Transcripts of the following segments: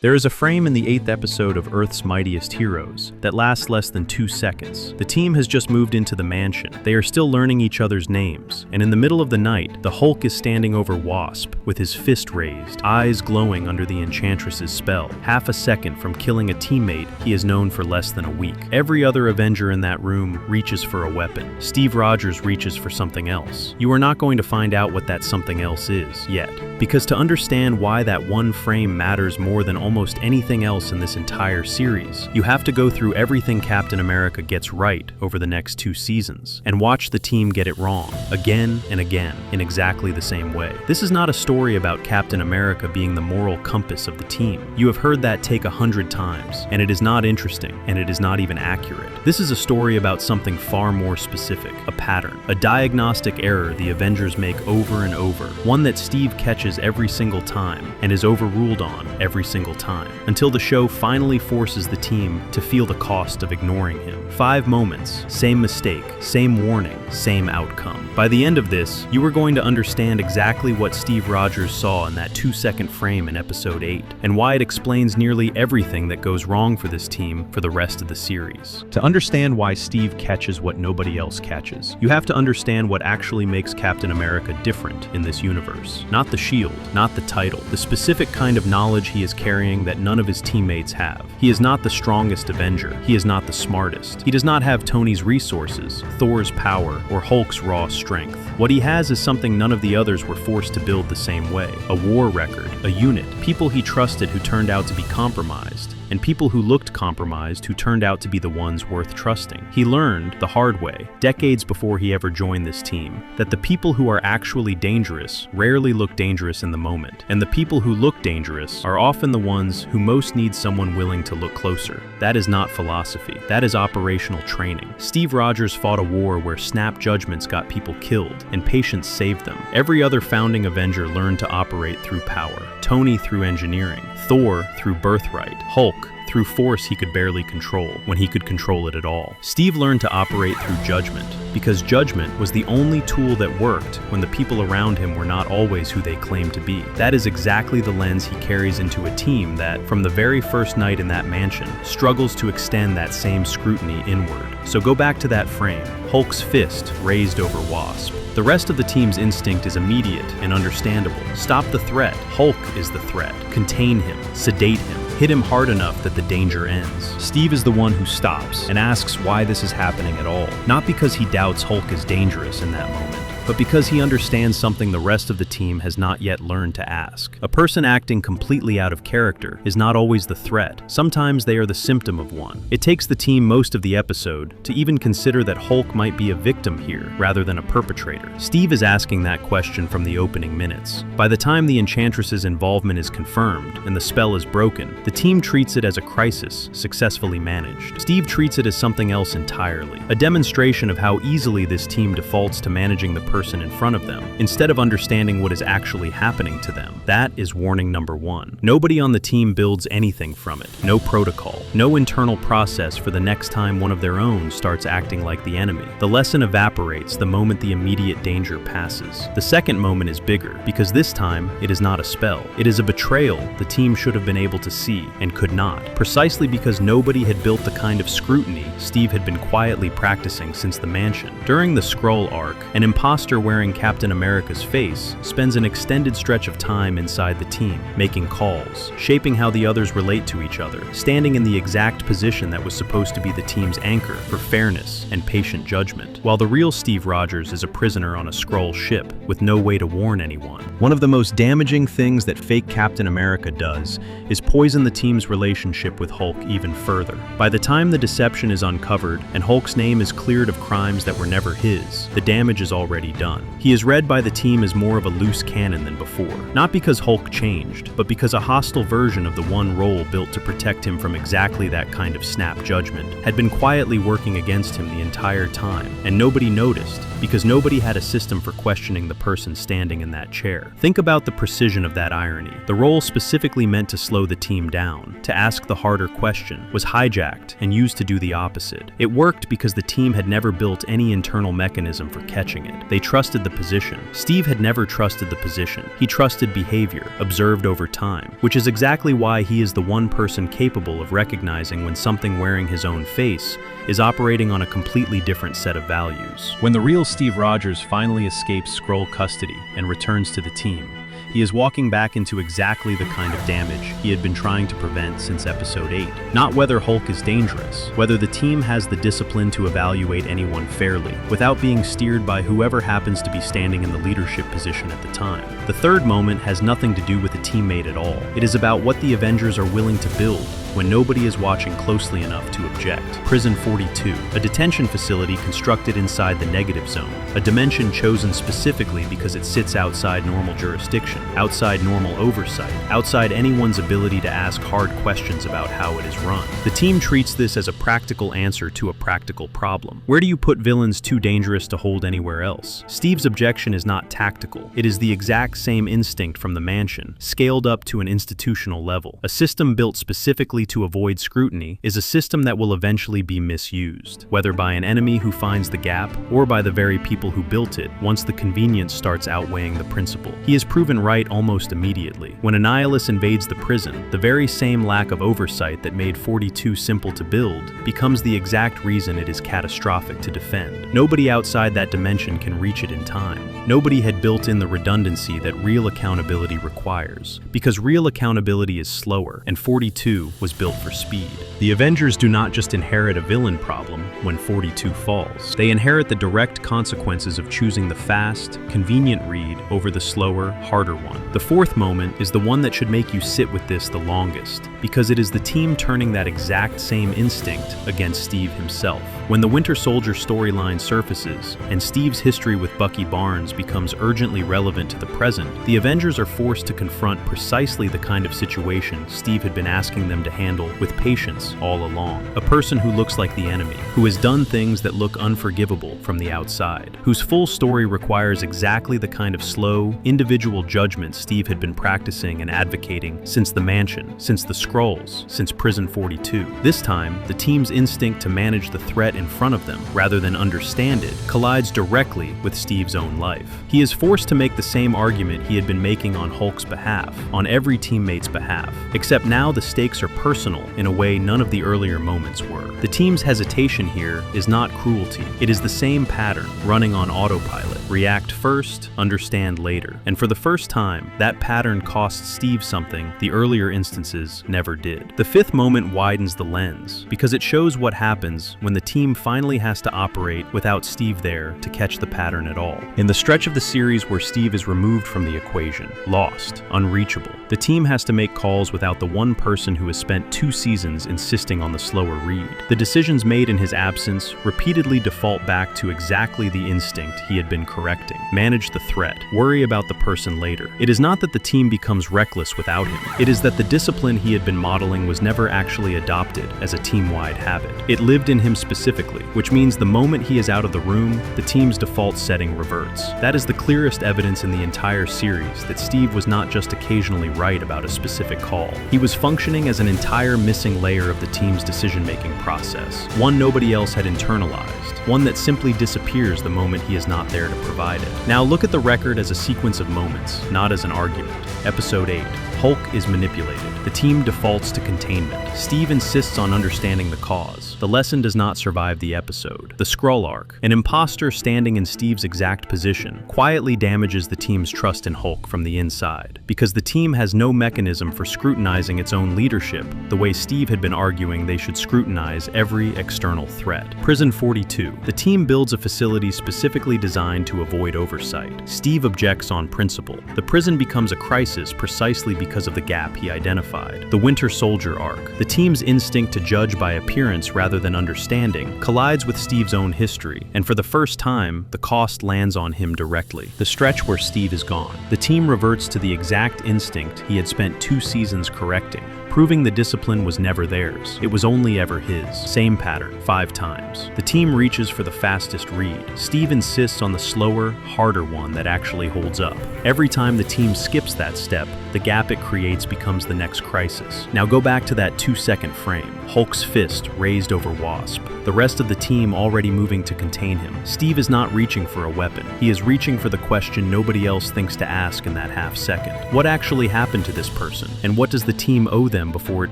There is a frame in the 8th episode of Earth's Mightiest Heroes that lasts less than 2 seconds. The team has just moved into the mansion. They are still learning each other's names, and in the middle of the night, the Hulk is standing over Wasp with his fist raised, eyes glowing under the Enchantress's spell, half a second from killing a teammate he has known for less than a week. Every other Avenger in that room reaches for a weapon. Steve Rogers reaches for something else. You are not going to find out what that something else is yet, because to understand why that one frame matters more than almost anything else in this entire series, you have to go through everything Captain America gets right over the next 2 seasons, and watch the team get it wrong, again and again, in exactly the same way. This is not a story about Captain America being the moral compass of the team. You have heard that take 100 times, and it is not interesting, and it is not even accurate. This is a story about something far more specific, a pattern, a diagnostic error the Avengers make over and over, one that Steve catches every single time, and is overruled on every single time, until the show finally forces the team to feel the cost of ignoring him. 5 moments, same mistake, same warning, same outcome. By the end of this, you are going to understand exactly what Steve Rogers saw in that 2-second frame in episode 8, and why it explains nearly everything that goes wrong for this team for the rest of the series. To understand why Steve catches what nobody else catches, you have to understand what actually makes Captain America different in this universe. Not the shield, not the title, the specific kind of knowledge he is carrying that none of his teammates have. He is not the strongest Avenger. He is not the smartest. He does not have Tony's resources, Thor's power, or Hulk's raw strength. What he has is something none of the others were forced to build the same way. A war record, a unit, people he trusted who turned out to be compromised, and people who looked compromised who turned out to be the ones worth trusting. He learned the hard way, decades before he ever joined this team, that the people who are actually dangerous rarely look dangerous in the moment, and the people who look dangerous are often the ones who most need someone willing to look closer. That is not philosophy. That is operational training. Steve Rogers fought a war where snap judgments got people killed, and patience saved them. Every other founding Avenger learned to operate through power. Tony through engineering, Thor through birthright, Hulk through force he could barely control, when he could control it at all. Steve learned to operate through judgment, because judgment was the only tool that worked when the people around him were not always who they claimed to be. That is exactly the lens he carries into a team that, from the very first night in that mansion, struggles to extend that same scrutiny inward. So go back to that frame, Hulk's fist raised over Wasp. The rest of the team's instinct is immediate and understandable. Stop the threat. Hulk is the threat. Contain him. Sedate him. Hit him hard enough that the danger ends. Steve is the one who stops and asks why this is happening at all. Not because he doubts Hulk is dangerous in that moment, but because he understands something the rest of the team has not yet learned to ask. A person acting completely out of character is not always the threat. Sometimes they are the symptom of one. It takes the team most of the episode to even consider that Hulk might be a victim here, rather than a perpetrator. Steve is asking that question from the opening minutes. By the time the Enchantress's involvement is confirmed and the spell is broken, the team treats it as a crisis successfully managed. Steve treats it as something else entirely, a demonstration of how easily this team defaults to managing the person in front of them, instead of understanding what is actually happening to them. That is warning number 1. Nobody on the team builds anything from it. No protocol. No internal process for the next time one of their own starts acting like the enemy. The lesson evaporates the moment the immediate danger passes. The second moment is bigger, because this time it is not a spell. It is a betrayal the team should have been able to see and could not, precisely because nobody had built the kind of scrutiny Steve had been quietly practicing since the mansion. During the Skrull arc, an imposter wearing Captain America's face spends an extended stretch of time inside the team, making calls, shaping how the others relate to each other, standing in the exact position that was supposed to be the team's anchor for fairness and patient judgment, while the real Steve Rogers is a prisoner on a Skrull ship with no way to warn anyone. One of the most damaging things that fake Captain America does is poison the team's relationship with Hulk even further. By the time the deception is uncovered and Hulk's name is cleared of crimes that were never his, the damage is already done. He is read by the team as more of a loose cannon than before, not because Hulk changed, but because a hostile version of the one role built to protect him from exactly that kind of snap judgment had been quietly working against him the entire time, and nobody noticed, because nobody had a system for questioning the person standing in that chair. Think about the precision of that irony. The role specifically meant to slow the team down, to ask the harder question, was hijacked and used to do the opposite. It worked because the team had never built any internal mechanism for catching it. They trusted the position. Steve had never trusted the position. He trusted behavior, observed over time, which is exactly why he is the one person capable of recognizing when something wearing his own face is operating on a completely different set of values. When the real Steve Rogers finally escapes Skrull custody and returns to the team, he is walking back into exactly the kind of damage he had been trying to prevent since episode 8. Not whether Hulk is dangerous, whether the team has the discipline to evaluate anyone fairly, without being steered by whoever happens to be standing in the leadership position at the time. The third moment has nothing to do with a teammate at all. It is about what the Avengers are willing to build when nobody is watching closely enough to object. Prison 42, a detention facility constructed inside the negative zone, a dimension chosen specifically because it sits outside normal jurisdiction, outside normal oversight, outside anyone's ability to ask hard questions about how it is run. The team treats this as a practical answer to a practical problem. Where do you put villains too dangerous to hold anywhere else? Steve's objection is not tactical. It is the exact same instinct from the mansion, scaled up to an institutional level. A system built specifically to avoid scrutiny is a system that will eventually be misused, whether by an enemy who finds the gap or by the very people who built it once the convenience starts outweighing the principle. He is proven right almost immediately. When Annihilus invades the prison, the very same lack of oversight that made 42 simple to build becomes the exact reason it is catastrophic to defend. Nobody outside that dimension can reach it in time. Nobody had built in the redundancy that real accountability requires, because real accountability is slower, and 42 was built for speed. The Avengers do not just inherit a villain problem when 42 falls. They inherit the direct consequences of choosing the fast, convenient read over the slower, harder one. The fourth moment is the one that should make you sit with this the longest, because it is the team turning that exact same instinct against Steve himself. When the Winter Soldier storyline surfaces, and Steve's history with Bucky Barnes becomes urgently relevant to the present, the Avengers are forced to confront precisely the kind of situation Steve had been asking them to handle with patience all along. A person who looks like the enemy, who has done things that look unforgivable from the outside, whose full story requires exactly the kind of slow, individual judgment Steve had been practicing and advocating since the mansion, since the Skrulls, since Prison 42. This time, the team's instinct to manage the threat in front of them, rather than understand it, collides directly with Steve's own life. He is forced to make the same argument he had been making on Hulk's behalf, on every teammate's behalf, except now the stakes are personal in a way none of the earlier moments were. The team's hesitation here is not cruelty. It is the same pattern, running on autopilot. React first, understand later. And for the first time, that pattern costs Steve something the earlier instances never did. The fifth moment widens the lens, because it shows what happens when the team finally has to operate without Steve there to catch the pattern at all. In the stretch of the series where Steve is removed from the equation, lost, unreachable, the team has to make calls without the one person who has spent 2 seasons insisting on the slower read. The decisions made in his absence repeatedly default back to exactly the instinct he had been correcting. Manage the threat, worry about the person later. It is not that the team becomes reckless without him. It is that the discipline he had been modeling was never actually adopted as a team-wide habit. It lived in him specifically, which means the moment he is out of the room, the team's default setting reverts. That is the clearest evidence in the entire series that Steve was not just occasionally right about a specific call. He was functioning as an entire missing layer of the team's decision-making process, one nobody else had internalized, one that simply disappears the moment he is not there to provide it. Now look at the record as a sequence of moments, not as an argument. Episode 8. Hulk is manipulated. The team defaults to containment. Steve insists on understanding the cause. The lesson does not survive the episode. The Skrull arc, an imposter standing in Steve's exact position, quietly damages the team's trust in Hulk from the inside, because the team has no mechanism for scrutinizing its own leadership the way Steve had been arguing they should scrutinize every external threat. Prison 42. The team builds a facility specifically designed to avoid oversight. Steve objects on principle. The prison becomes a crisis precisely because of the gap he identified. The Winter Soldier arc. The team's instinct to judge by appearance rather than understanding collides with Steve's own history, and for the first time, the cost lands on him directly. The stretch where Steve is gone. The team reverts to the exact instinct he had spent 2 seasons correcting. proving the discipline was never theirs. It was only ever his. Same pattern, 5 times. The team reaches for the fastest read. Steve insists on the slower, harder one that actually holds up. Every time the team skips that step, the gap it creates becomes the next crisis. Now go back to that 2-second frame. Hulk's fist raised over Wasp. The rest of the team already moving to contain him. Steve is not reaching for a weapon. He is reaching for the question nobody else thinks to ask in that half second. What actually happened to this person? And what does the team owe them before it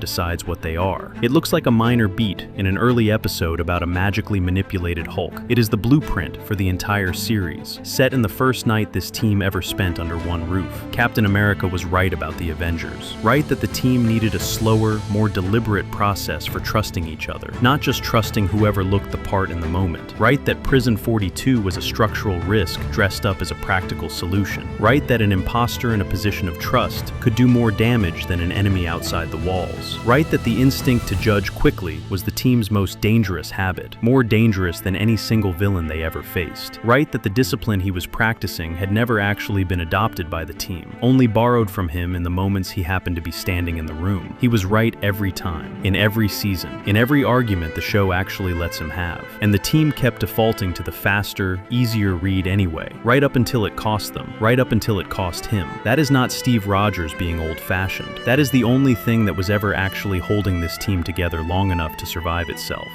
decides what they are? It looks like a minor beat in an early episode about a magically manipulated Hulk. It is the blueprint for the entire series, set in the first night this team ever spent under one roof. Captain America was right about the Avengers. Right that the team needed a slower, more deliberate process for trusting each other, not just trusting whoever looked the part in the moment. Right that Prison 42 was a structural risk dressed up as a practical solution. Right that an imposter in a position of trust could do more damage than an enemy outside the walls. Right that the instinct to judge quickly was the team's most dangerous habit, more dangerous than any single villain they ever faced. Right that the discipline he was practicing had never actually been adopted by the team, only borrowed from him in the moments he happened to be standing in the room. He was right every time, in every season, in every argument the show actually lets him have. And the team kept defaulting to the faster, easier read anyway, right up until it cost them, right up until it cost him. That is not Steve Rogers being old-fashioned. That is the only thing that was ever actually holding this team together long enough to survive itself.